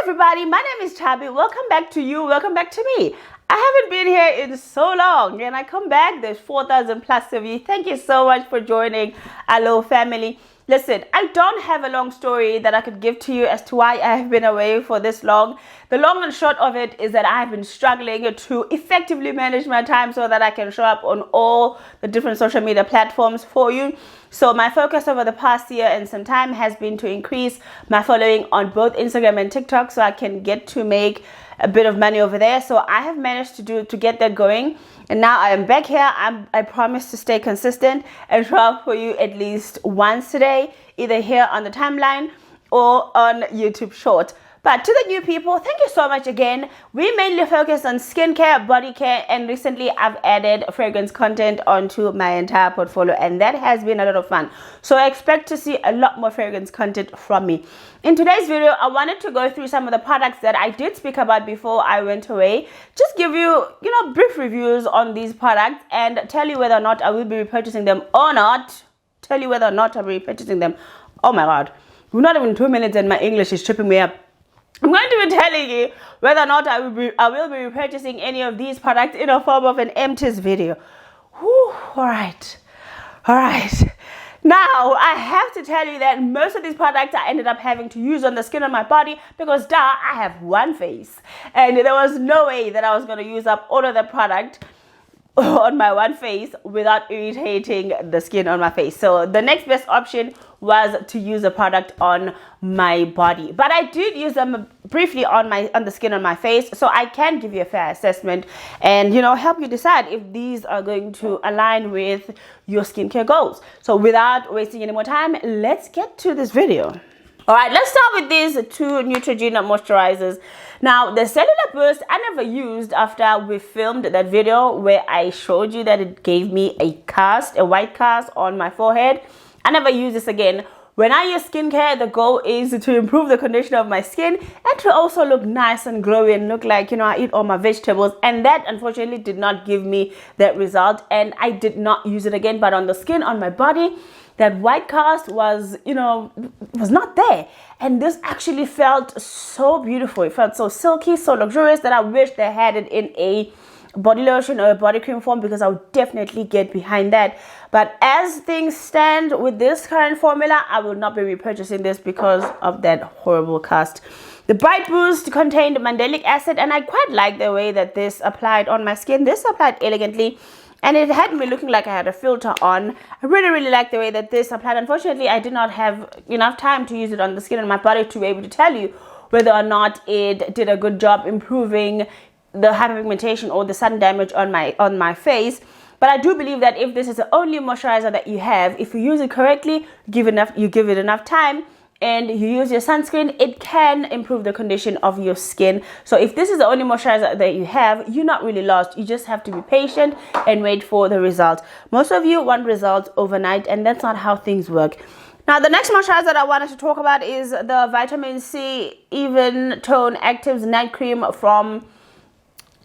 everybody, my name is Chabi. Welcome back to you. Welcome back to me. I haven't been here in so long and I come back. There's 4,000 plus of you. Thank you so much for joining. Hello family. Listen, I don't have a long story that I could give to you as to why I have been away for this long. The long and short of it is that I've been struggling to effectively manage my time so that I can show up on all the different social media platforms for you. So my focus over the past year and some time has been to increase my following on both Instagram and TikTok so I can get to make a bit of money over there. So I have managed to get that going, and now I am back here. I promise to stay consistent and show up for you at least once a day, either here on the timeline or on YouTube Short. But to the new people, thank you so much again. We mainly focus on skincare, body care, and recently I've added fragrance content onto my entire portfolio, and that has been a lot of fun. So I expect to see a lot more fragrance content from me. In today's video, I wanted to go through some of the products that I did speak about before I went away. Just give you, brief reviews on these products and tell you whether or not I will be repurchasing them or not. Tell you whether or not I'll be repurchasing them. Oh my God. We're not even 2 minutes and my English is tripping me up. I'm going to be telling you whether or not I will be repurchasing any of these products in a form of an empties video. Whew, all right. Now, I have to tell you that most of these products I ended up having to use on the skin of my body because, I have one face. And there was no way that I was going to use up all of the product on my one face without irritating the skin on my face. So the next best option was to use a product on my body, but I did use them briefly on the skin on my face, so I can give you a fair assessment and help you decide if these are going to align with your skincare goals. So without wasting any more time, let's get to this video. All right, let's start with these two Neutrogena moisturizers. Now, the Cellular Burst I never used after we filmed that video where I showed you that it gave me a white cast on my forehead. I never use this again. When I use skincare, the goal is to improve the condition of my skin and to also look nice and glowy and look like, I eat all my vegetables. And that, unfortunately, did not give me that result. And I did not use it again. But on the skin, on my body, that white cast was, was not there. And this actually felt so beautiful. It felt so silky, so luxurious that I wish they had it in a body lotion or a body cream form, because I would definitely get behind that. But as things stand with this current formula, I will not be repurchasing this because of that horrible cast. The Bright Boost contained mandelic acid, and I quite like the way that this applied on my skin. This applied elegantly, and it had me looking like I had a filter on. I really like the way that this applied. Unfortunately, I did not have enough time to use it on the skin and my body to be able to tell you whether or not it did a good job improving the hyperpigmentation or the sun damage on my face. But I do believe that if this is the only moisturizer that you have, if you use it correctly, you give it enough time, and you use your sunscreen, it can improve the condition of your skin. So if this is the only moisturizer that you have, you're not really lost. You just have to be patient and wait for the result. Most of you want results overnight, and that's not how things work. Now, the next moisturizer that I wanted to talk about is the Vitamin C Even Tone Actives Night Cream from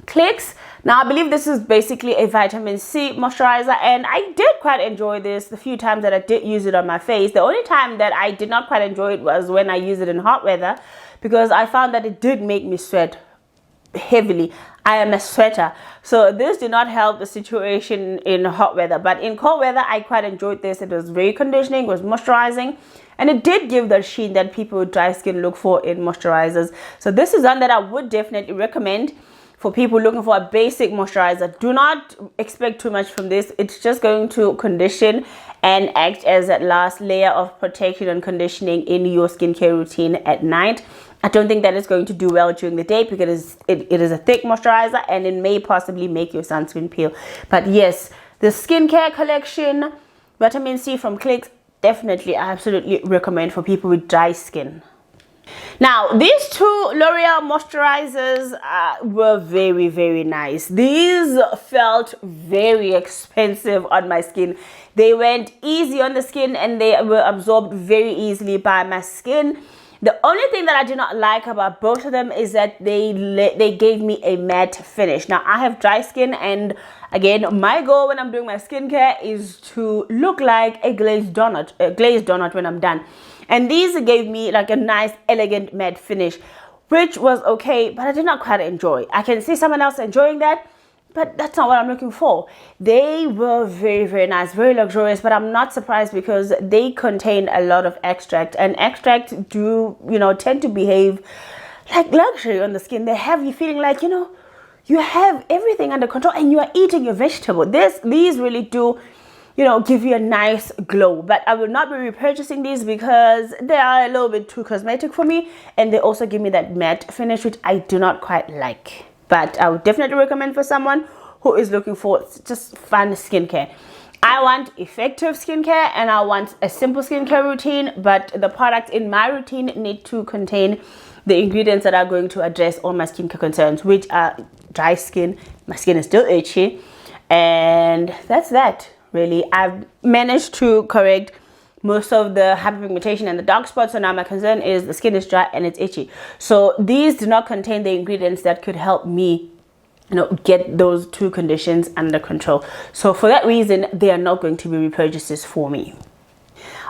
Clicks. Now, I believe this is basically a vitamin C moisturizer, and I did quite enjoy this the few times that I did use it on my face. The only time that I did not quite enjoy it was when I used it in hot weather, because I found that it did make me sweat heavily. I am a sweater, so this did not help the situation in hot weather. But in cold weather, I quite enjoyed this. It was very conditioning, it was moisturizing, and it did give the sheen that people with dry skin look for in moisturizers. So this is one that I would definitely recommend for people looking for a basic moisturizer. Do not expect too much from this. It's just going to condition and act as that last layer of protection and conditioning in your skincare routine at night. I don't think that it's going to do well during the day because it is a thick moisturizer and it may possibly make your sunscreen peel. But yes, the skincare collection, vitamin C from Clicks, definitely, I absolutely recommend for people with dry skin. Now, these two L'Oreal moisturizers were very nice. These felt very expensive on my skin. They went easy on the skin and they were absorbed very easily by my skin. The only thing that I did not like about both of them is that they gave me a matte finish. Now, I have dry skin, and again, my goal when I'm doing my skincare is to look like a glazed donut when I'm done. And these gave me like a nice, elegant matte finish. which was okay, but I did not quite enjoy. I can see someone else enjoying that, but that's not what I'm looking for. They were very, very nice, very luxurious, but I'm not surprised because they contain a lot of extract, and extract do, tend to behave like luxury on the skin. They have you feeling like, you have everything under control and you are eating your vegetable. These really do, give you a nice glow. But I will not be repurchasing these because they are a little bit too cosmetic for me, and they also give me that matte finish, which I do not quite like. But I would definitely recommend for someone who is looking for just fun skincare. I want effective skincare and I want a simple skincare routine, but the products in my routine need to contain the ingredients that are going to address all my skincare concerns, which are dry skin. My skin is still itchy, and that's that. Really, I've managed to correct most of the hyperpigmentation and the dark spots, so now my concern is the skin is dry and it's itchy. So these do not contain the ingredients that could help me get those two conditions under control. So for that reason, they are not going to be repurchases for me.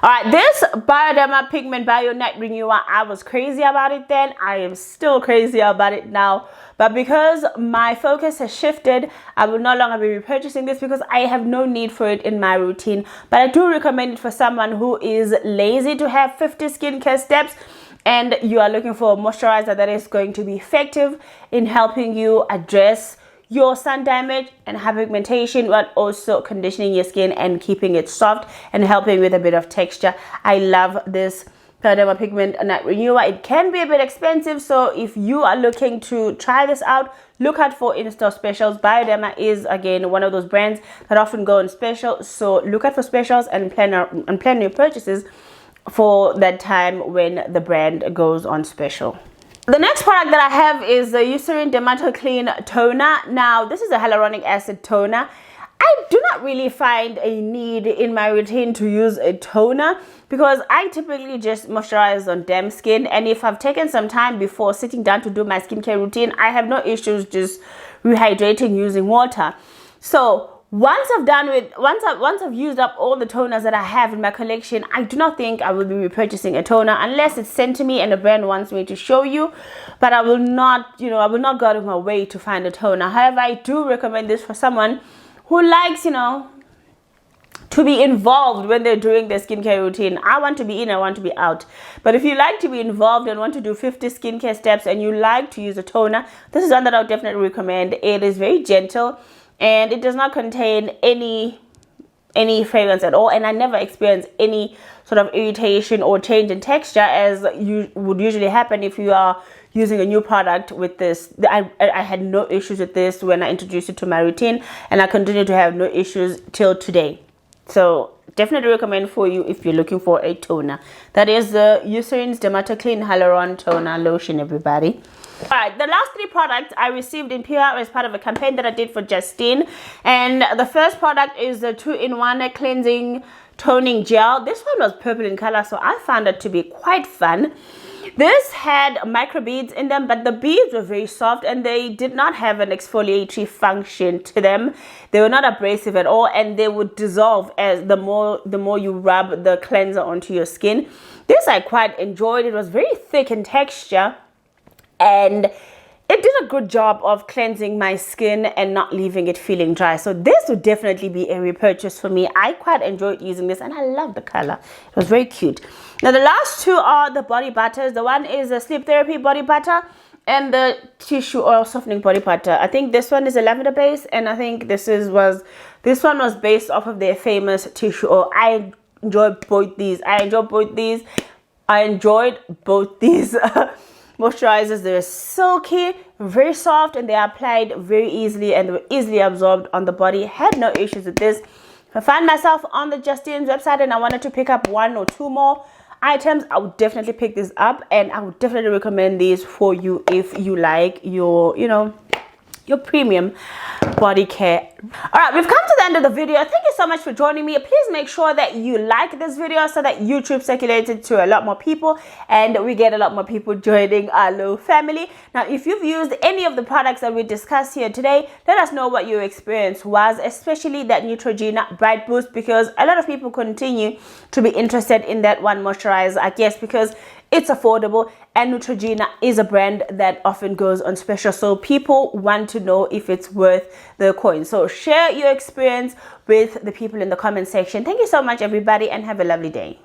All right, this Bioderma Pigment Bio Night Renewer, I was crazy about it then. I am still crazy about it now. But because my focus has shifted, I will no longer be repurchasing this because I have no need for it in my routine. But I do recommend it for someone who is lazy to have 50 skincare steps, and you are looking for a moisturizer that is going to be effective in helping you address your sun damage and hyperpigmentation, but also conditioning your skin and keeping it soft and helping with a bit of texture. I love this Bioderma Pigment Night Renewer. It can be a bit expensive, so if you are looking to try this out, look out for in-store specials. Bioderma is, again, one of those brands that often go on special, so look out for specials and plan your purchases for that time when the brand goes on special. The next product that I have is the Eucerin Dermatoclean Toner. Now, this is a hyaluronic acid toner. I do not really find a need in my routine to use a toner because I typically just moisturize on damp skin, and if I've taken some time before sitting down to do my skincare routine, I have no issues just rehydrating using water. So once I've used up all the toners that I have in my collection, I do not think I will be repurchasing a toner unless it's sent to me and the brand wants me to show you. But I will not, I will not go out of my way to find a toner. However, I do recommend this for someone who likes, to be involved when they're doing their skincare routine. I want to be in, I want to be out. But if you like to be involved and want to do 50 skincare steps and you like to use a toner, this is one that I would definitely recommend. It is very gentle and it does not contain any fragrance at all, and I never experienced any sort of irritation or change in texture as you would usually happen if you are using a new product with this. I had no issues with this when I introduced it to my routine, and I continue to have no issues till today. So definitely recommend for you if you're looking for a toner. That is the Eucerin's Dermatoclean Hyaluron Toner Lotion, everybody. All right, the last three products I received in PR as part of a campaign that I did for Justine. And the first product is the 2-in-1 Cleansing Toning Gel. This one was purple in color, so I found it to be quite fun. This had micro beads in them, but the beads were very soft and they did not have an exfoliatory function to them. They were not abrasive at all, and they would dissolve as the more you rub the cleanser onto your skin. This I quite enjoyed. It was very thick in texture, and it did a good job of cleansing my skin and not leaving it feeling dry. So this would definitely be a repurchase for me. I quite enjoyed using this and I love the color. It was very cute. Now the last two are the body butters. The one is the Sleep Therapy Body Butter and the Tissue Oil Softening Body Butter. I think this one is a lavender base, and I think this one was based off of their famous tissue oil. I enjoyed both these. Moisturizers. They're silky, very soft, and they are applied very easily and they were easily absorbed on the body. Had no issues with this. If I find myself on the Justine's website and I wanted to pick up one or two more items, I would definitely pick this up, and I would definitely recommend these for you if you like your premium body care. All right, we've come to the end of the video. Thank you so much for joining me. Please make sure that you like this video so that YouTube circulates it to a lot more people and we get a lot more people joining our little family. Now, if you've used any of the products that we discussed here today, let us know what your experience was, especially that Neutrogena Bright Boost, because a lot of people continue to be interested in that one moisturizer, I guess, because it's affordable, and Neutrogena is a brand that often goes on special, so people want to know if it's worth the coin. So share your experience with the people in the comment section. Thank you so much, everybody, and have a lovely day.